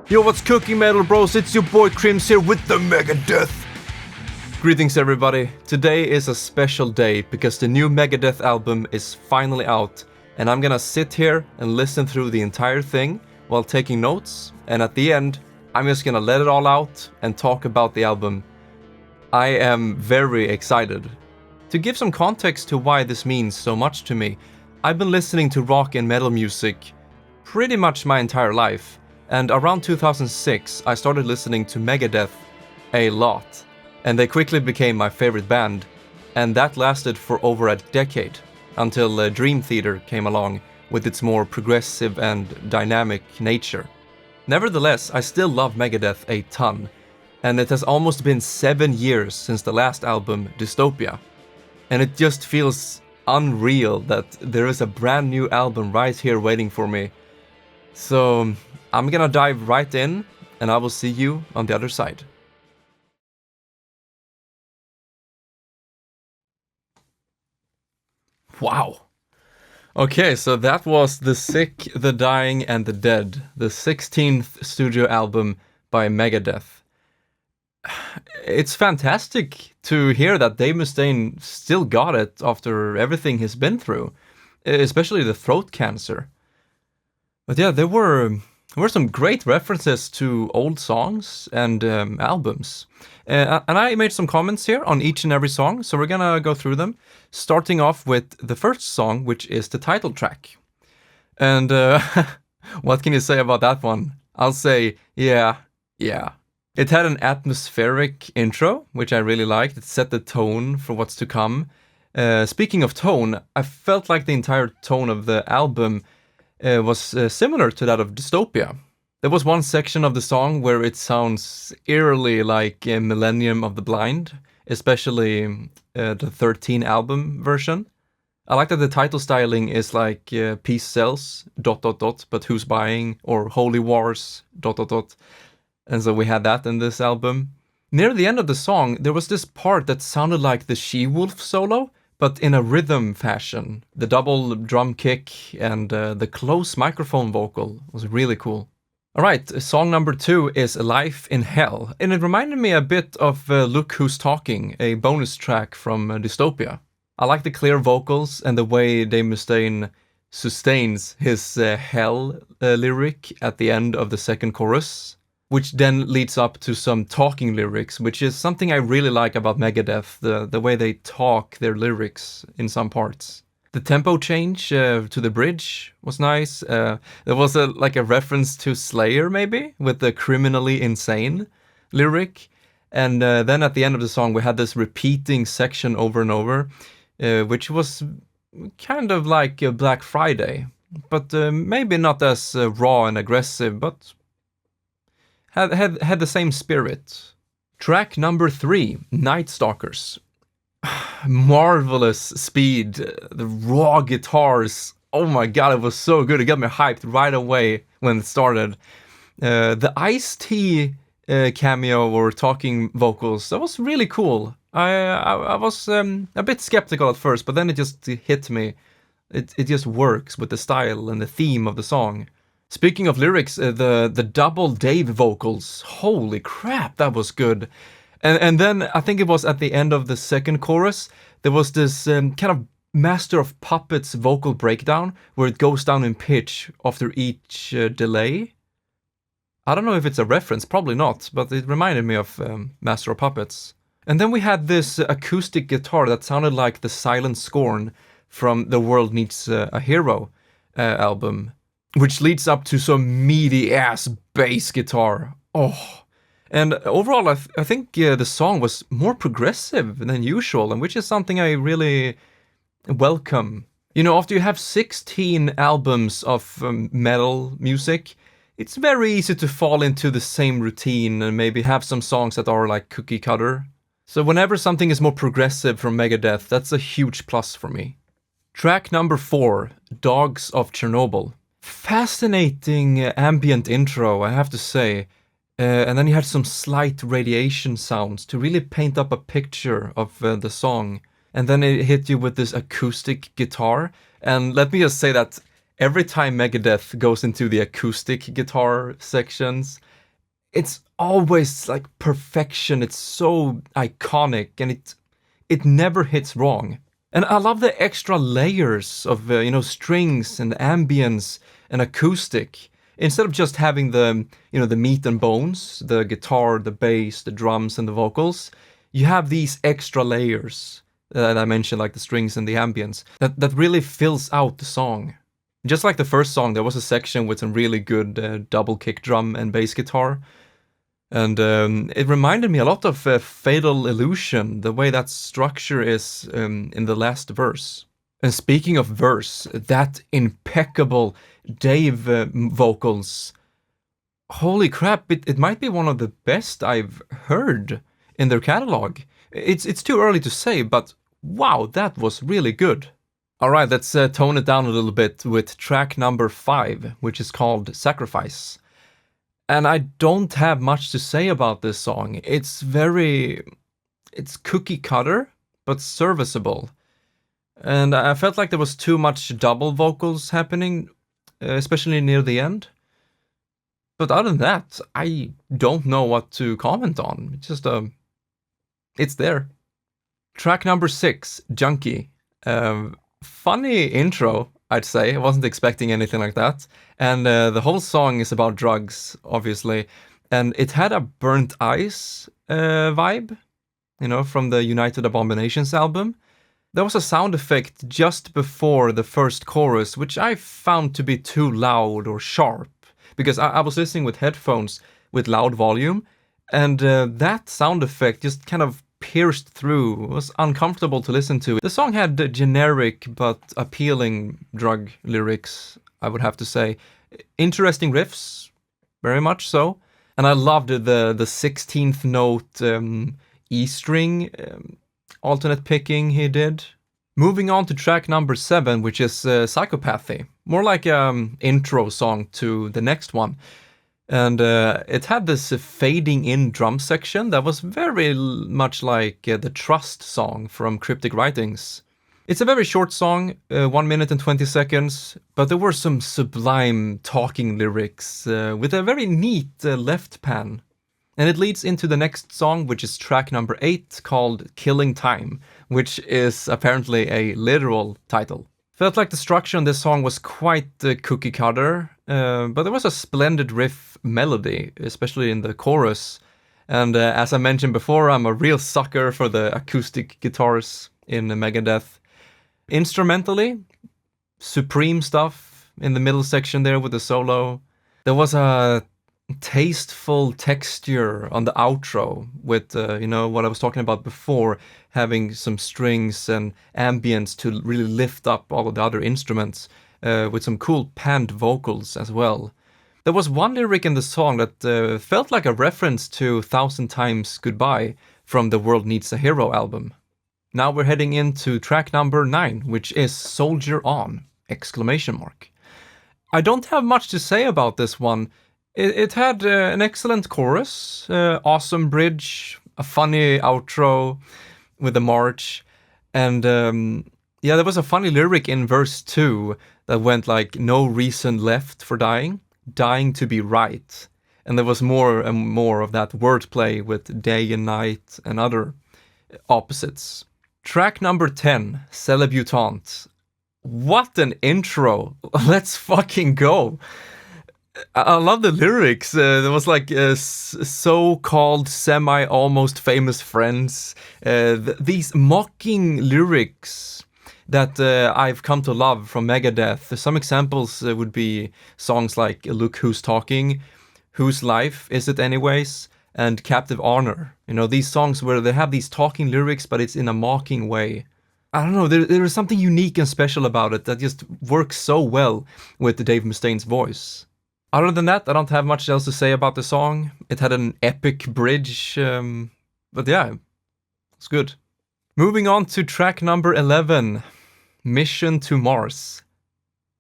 Yo, what's cooking, metal bros? It's your boy Crims here with the Megadeth. Greetings everybody. Today is a special day because the new Megadeth album is finally out, and I'm gonna sit here and listen through the entire thing while taking notes, and at the end I'm just gonna let it all out and talk about the album. I am very excited. To give some context to why this means so much to me, I've been listening to rock and metal music pretty much my entire life. And around 2006, I started listening to Megadeth a lot, and they quickly became my favorite band, and that lasted for over a decade, until Dream Theater came along with its more progressive and dynamic nature. Nevertheless, I still love Megadeth a ton, and it has almost been 7 years since the last album, Dystopia, and it just feels unreal that there is a brand new album right here waiting for me. So I'm gonna dive right in, and I will see you on the other side. Wow. Okay, so that was The Sick, The Dying, and The Dead, the 16th studio album by Megadeth. It's fantastic to hear that Dave Mustaine still got it after everything he's been through, especially the throat cancer. But yeah, there were some great references to old songs and albums. And I made some comments here on each and every song, so we're gonna go through them, starting off with the first song, which is the title track. And what can you say about that one? I'll say, yeah. It had an atmospheric intro, which I really liked. It set the tone for what's to come. Speaking of tone, I felt like the entire tone of the album was similar to that of Dystopia. There was one section of the song where it sounds eerily like Millennium of the Blind, especially the 13 album version. I like that the title styling is like Peace Sells, ... but who's buying, or Holy Wars, ... And so we had that in this album. Near the end of the song, there was this part that sounded like the She-Wolf solo, but in a rhythm fashion. The double drum kick and the close microphone vocal was really cool. Alright, song number 2 is Life in Hell, and it reminded me a bit of Look Who's Talking, a bonus track from Dystopia. I like the clear vocals and the way Dave Mustaine sustains his hell lyric at the end of the second chorus, which then leads up to some talking lyrics, which is something I really like about Megadeth, the way they talk their lyrics in some parts. The tempo change to the bridge was nice. There was a reference to Slayer, maybe, with the Criminally Insane lyric. And then at the end of the song, we had this repeating section over and over, which was kind of like Black Friday, but maybe not as raw and aggressive, but had the same spirit. Track number 3, Night Stalkers. Marvelous speed, the raw guitars. Oh my god, it was so good. It got me hyped right away when it started. The Ice-T cameo or talking vocals, that was really cool. I was a bit skeptical at first, but then it just hit me. It just works with the style and the theme of the song. Speaking of lyrics, the double Dave vocals, holy crap, that was good. And then I think it was at the end of the second chorus, there was this kind of Master of Puppets vocal breakdown where it goes down in pitch after each delay. I don't know if it's a reference, probably not, but it reminded me of Master of Puppets. And then we had this acoustic guitar that sounded like the Silent Scorn from The World Needs a Hero album, which leads up to some meaty-ass bass guitar. Oh. And overall, I think the song was more progressive than usual, and which is something I really welcome. You know, after you have 16 albums of metal music, it's very easy to fall into the same routine and maybe have some songs that are like cookie cutter. So whenever something is more progressive from Megadeth, that's a huge plus for me. Track number 4, Dogs of Chernobyl. Fascinating ambient intro, I have to say. And then you had some slight radiation sounds to really paint up a picture of the song. And then it hit you with this acoustic guitar. And let me just say that every time Megadeth goes into the acoustic guitar sections, It's always like perfection. It's so iconic, and it never hits wrong. And I love the extra layers of strings and ambience and acoustic. Instead of just having the meat and bones, the guitar, the bass, the drums, and the vocals, you have these extra layers that I mentioned, like the strings and the ambience, that really fills out the song. Just like the first song, there was a section with some really good double kick drum and bass guitar. And it reminded me a lot of Fatal Illusion, the way that structure is in the last verse. And speaking of verse, that impeccable Dave vocals, holy crap, it might be one of the best I've heard in their catalog. It's too early to say, but wow, that was really good. Alright, let's tone it down a little bit with track number 5, which is called Sacrifice. And I don't have much to say about this song. It's cookie cutter, but serviceable. And I felt like there was too much double vocals happening, especially near the end. But other than that, I don't know what to comment on. It's just, it's there. Track number 6, Junkie. Funny intro, I'd say. I wasn't expecting anything like that. And the whole song is about drugs, obviously. And it had a Burnt Ice vibe, from the United Abominations album. There was a sound effect just before the first chorus, which I found to be too loud or sharp. Because I was listening with headphones with loud volume. And that sound effect just kind of pierced through. It was uncomfortable to listen to. The song had generic but appealing drug lyrics, I would have to say. Interesting riffs, very much so. And I loved the 16th note E string alternate picking he did. Moving on to track number 7, which is Psychopathy. More like an intro song to the next one. And it had this fading in drum section that was very much like the Trust song from Cryptic Writings. It's a very short song, 1 minute and 20 seconds, but there were some sublime talking lyrics with a very neat left pan. And it leads into the next song, which is track number 8, called Killing Time, which is apparently a literal title. Felt like the structure on this song was quite cookie cutter, but there was a splendid riff melody, especially in the chorus. And as I mentioned before, I'm a real sucker for the acoustic guitars in Megadeth. Instrumentally, supreme stuff in the middle section there with the solo. There was a tasteful texture on the outro with, what I was talking about before, having some strings and ambience to really lift up all of the other instruments, with some cool panned vocals as well. There was one lyric in the song that felt like a reference to 1,000 Times Goodbye from the World Needs a Hero album. Now we're heading into track number 9, which is Soldier On! I don't have much to say about this one. It had an excellent chorus, awesome bridge, a funny outro with the march, and there was a funny lyric in verse 2 that went like, no reason left for dying to be right. And there was more and more of that wordplay with day and night and other opposites. Track number 10, Célebutante. What an intro! Let's fucking go! I love the lyrics. There was like so-called semi-almost famous friends. These mocking lyrics that I've come to love from Megadeth. Some examples would be songs like Look Who's Talking, Whose Life Is It Anyways, and Captive Honor. These songs where they have these talking lyrics, but it's in a mocking way. I don't know, there is something unique and special about it that just works so well with Dave Mustaine's voice. Other than that, I don't have much else to say about the song. It had an epic bridge, but yeah, it's good. Moving on to track number 11, Mission to Mars.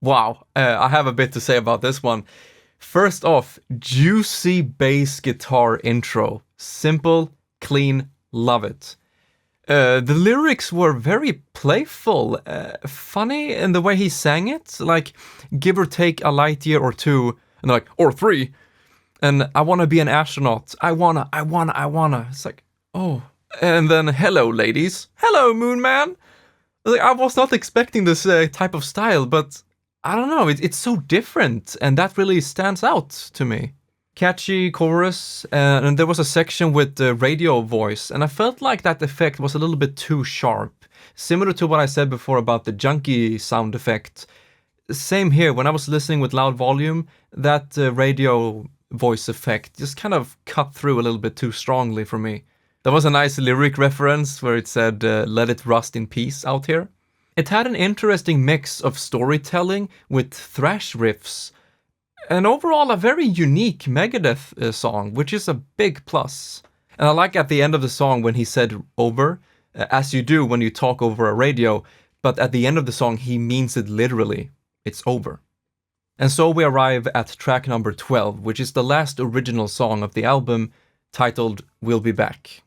Wow, I have a bit to say about this one. First off, juicy bass guitar intro. Simple, clean, love it. The lyrics were very playful, funny in the way he sang it, like give or take a light year or two, and like, or 3. And I wanna be an astronaut. I wanna. It's like, oh. And then, hello, ladies. Hello, Moon Man. Like, I was not expecting this type of style, but I don't know, it's so different, and that really stands out to me. Catchy chorus, and there was a section with the radio voice, and I felt like that effect was a little bit too sharp. Similar to what I said before about the Junkie sound effect. Same here, when I was listening with loud volume, that radio voice effect just kind of cut through a little bit too strongly for me. There was a nice lyric reference where it said, let it rust in peace out here. It had an interesting mix of storytelling with thrash riffs, and overall a very unique Megadeth song, which is a big plus. And I like at the end of the song when he said over, as you do when you talk over a radio, but at the end of the song he means it literally. It's over. And so we arrive at track number 12, which is the last original song of the album, titled We'll Be Back.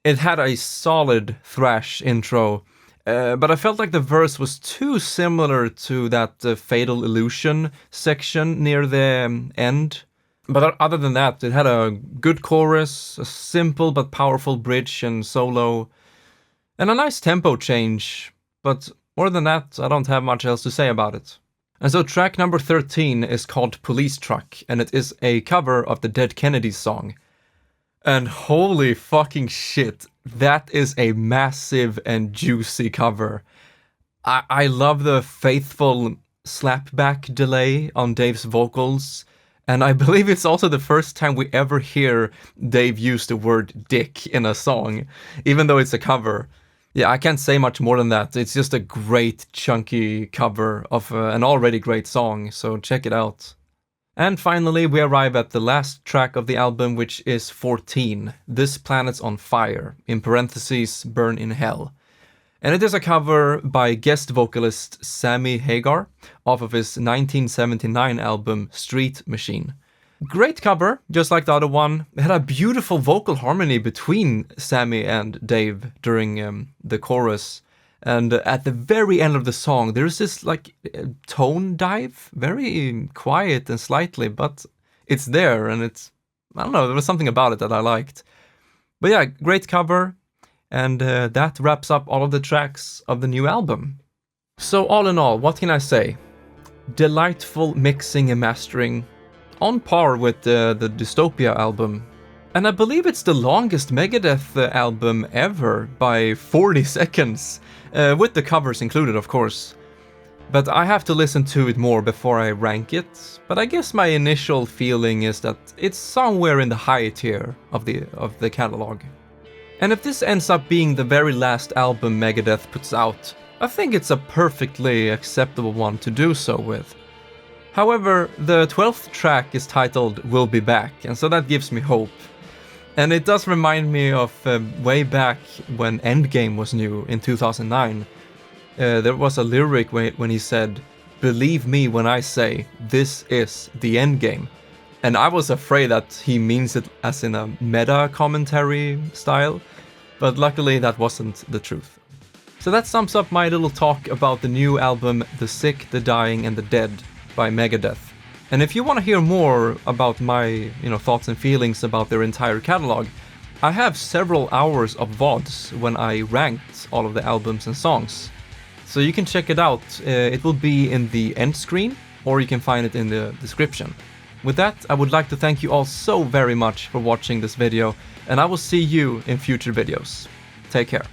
It had a solid thrash intro, but I felt like the verse was too similar to that Fatal Illusion section near the end. But other than that, it had a good chorus, a simple but powerful bridge and solo, and a nice tempo change. But more than that, I don't have much else to say about it. And so track number 13 is called Police Truck, and it is a cover of the Dead Kennedys song. And holy fucking shit, that is a massive and juicy cover. I love the faithful slapback delay on Dave's vocals, and I believe it's also the first time we ever hear Dave use the word dick in a song, even though it's a cover. Yeah, I can't say much more than that. It's just a great, chunky cover of an already great song, so check it out. And finally, we arrive at the last track of the album, which is 14, This Planet's on Fire, in parentheses, Burn in Hell. And it is a cover by guest vocalist Sammy Hagar, off of his 1979 album, Street Machine. Great cover, just like the other one. It had a beautiful vocal harmony between Sammy and Dave during the chorus. And at the very end of the song, there's this like tone dive, very quiet and slightly, but it's there, and it's, I don't know, there was something about it that I liked. But yeah, great cover, and that wraps up all of the tracks of the new album. So all in all, what can I say? Delightful mixing and mastering, on par with the Dystopia album. And I believe it's the longest Megadeth album ever by 40 seconds. With the covers included, of course. But I have to listen to it more before I rank it. But I guess my initial feeling is that it's somewhere in the high tier of the catalog. And if this ends up being the very last album Megadeth puts out, I think it's a perfectly acceptable one to do so with. However, the 12th track is titled We'll Be Back, and so that gives me hope. And it does remind me of way back when Endgame was new in 2009. There was a lyric when he said, "Believe me when I say, this is the Endgame." And I was afraid that he means it as in a meta commentary style, but luckily that wasn't the truth. So that sums up my little talk about the new album The Sick, the Dying and the Dead by Megadeth. And if you want to hear more about my, thoughts and feelings about their entire catalog, I have several hours of VODs when I ranked all of the albums and songs. So you can check it out. It will be in the end screen, or you can find it in the description. With that, I would like to thank you all so very much for watching this video, and I will see you in future videos. Take care.